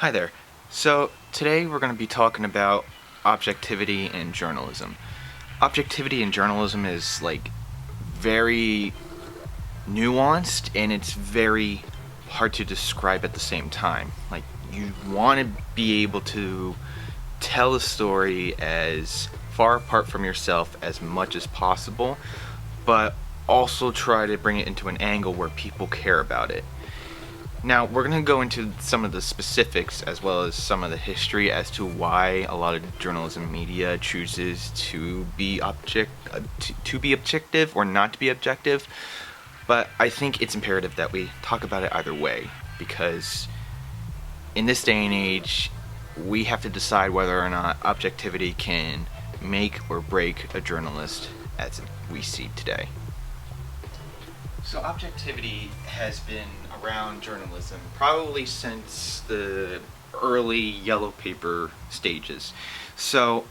Hi there. So today we're going to be talking about objectivity and journalism. Objectivity in journalism is very nuanced and it's very hard to describe at the same time. You want to be able to tell a story as far apart from yourself as much as possible, but also try to bring it into an angle where people care about it. Now, we're going to go into some of the specifics as well as some of the history as to why a lot of journalism media chooses to be objective or not to be objective. But I think it's imperative that we talk about it either way, because in this day and age, we have to decide whether or not objectivity can make or break a journalist as we see today. So objectivity has been around journalism probably since the early yellow paper stages. So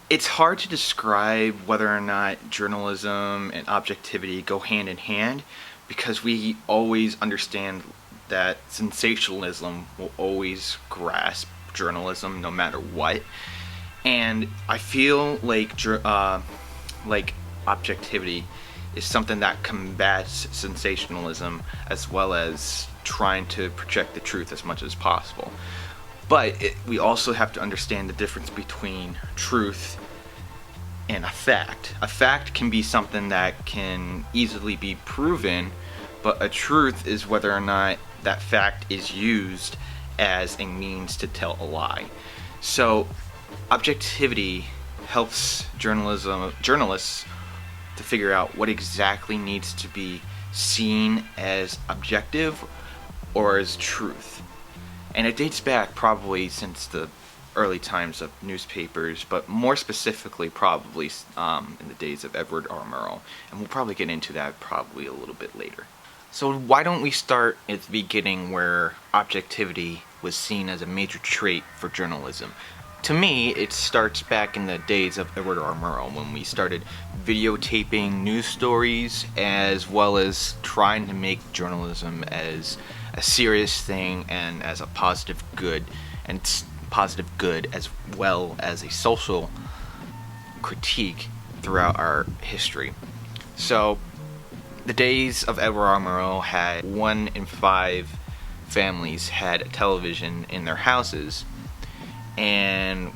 it's hard to describe whether or not journalism and objectivity go hand in hand, because we always understand that sensationalism will always grasp journalism no matter what. And I feel like objectivity is something that combats sensationalism as well as trying to project the truth as much as possible. But we also have to understand the difference between truth and a fact. A fact can be something that can easily be proven, but a truth is whether or not that fact is used as a means to tell a lie. So objectivity helps journalists to figure out what exactly needs to be seen as objective or as truth. And it dates back probably since the early times of newspapers, but more specifically probably in the days of Edward R. Murrow. And we'll probably get into that probably a little bit later. So why don't we start at the beginning, where objectivity was seen as a major trait for journalism? To me, it starts back in the days of Edward R. Murrow, when we started videotaping news stories as well as trying to make journalism as a serious thing and as a positive good, and positive good as well as a social critique throughout our history. So the days of Edward R. Murrow had 1 in 5 families had a television in their houses. And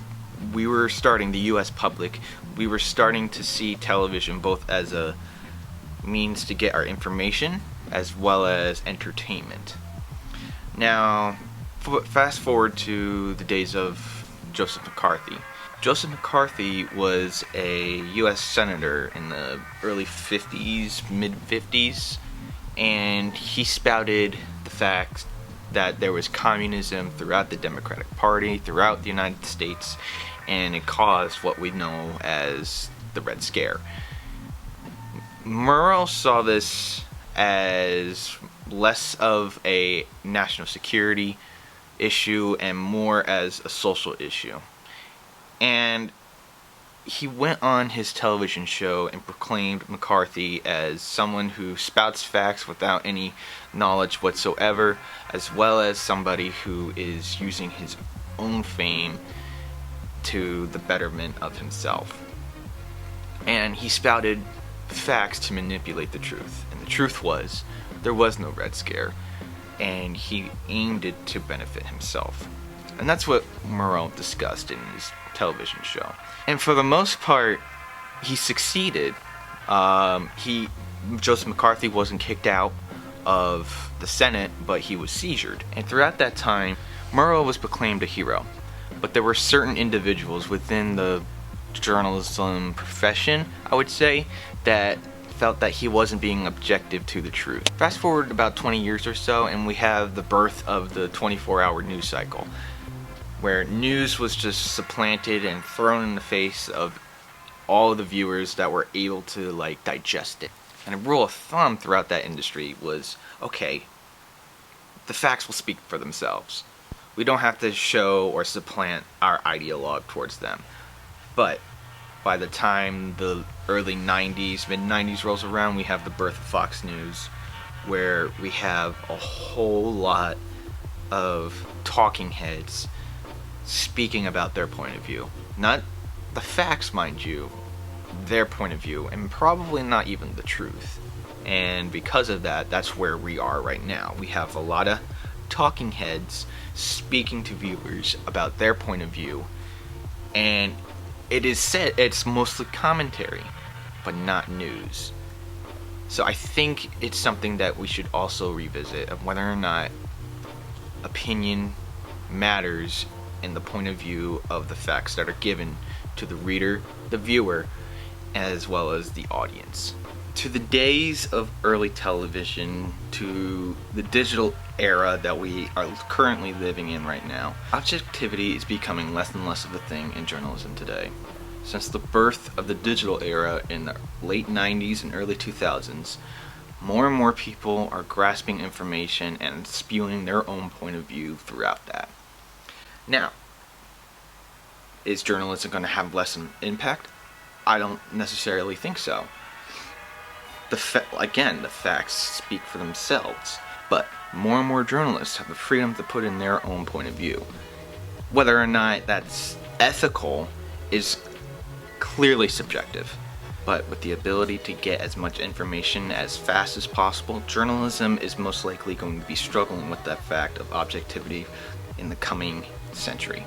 we were starting, the US public, we were starting to see television both as a means to get our information as well as entertainment. Now, fast forward to the days of Joseph McCarthy. Joseph McCarthy was a US senator in the early 50s, mid 50s, and he spouted the fact that there was communism throughout the Democratic Party, throughout the United States, and it caused what we know as the Red Scare. Murrow saw this as less of a national security issue and more as a social issue. And he went on his television show and proclaimed McCarthy as someone who spouts facts without any knowledge whatsoever, as well as somebody who is using his own fame to the betterment of himself. And he spouted facts to manipulate the truth. And the truth was, there was no Red Scare, and he aimed it to benefit himself. And that's what Murrow discussed in his television show. And for the most part, he succeeded. Joseph McCarthy wasn't kicked out of the Senate, but he was seizured. And throughout that time, Murrow was proclaimed a hero. But there were certain individuals within the journalism profession, I would say, that felt that he wasn't being objective to the truth. Fast forward about 20 years or so, and we have the birth of the 24-hour news cycle, where news was just supplanted and thrown in the face of all the viewers that were able to digest it. And a rule of thumb throughout that industry was, okay, the facts will speak for themselves. We don't have to show or supplant our ideologue towards them. But by the time the early 90s, mid 90s rolls around, we have the birth of Fox News, where we have a whole lot of talking heads speaking about their point of view. Not the facts, mind you, their point of view, and probably not even the truth. And because of that, that's where we are right now. We have a lot of talking heads speaking to viewers about their point of view, and it is said it's mostly commentary, but not news. So I think it's something that we should also revisit, of whether or not opinion matters in the point of view of the facts that are given to the reader, the viewer, as well as the audience. To the days of early television, to the digital era that we are currently living in right now, objectivity is becoming less and less of a thing in journalism today. Since the birth of the digital era in the late 90s and early 2000s, more and more people are grasping information and spewing their own point of view throughout that. Now, is journalism going to have less impact? I don't necessarily think so. Again, the facts speak for themselves, but more and more journalists have the freedom to put in their own point of view. Whether or not that's ethical is clearly subjective, but with the ability to get as much information as fast as possible, journalism is most likely going to be struggling with that fact of objectivity in the coming century.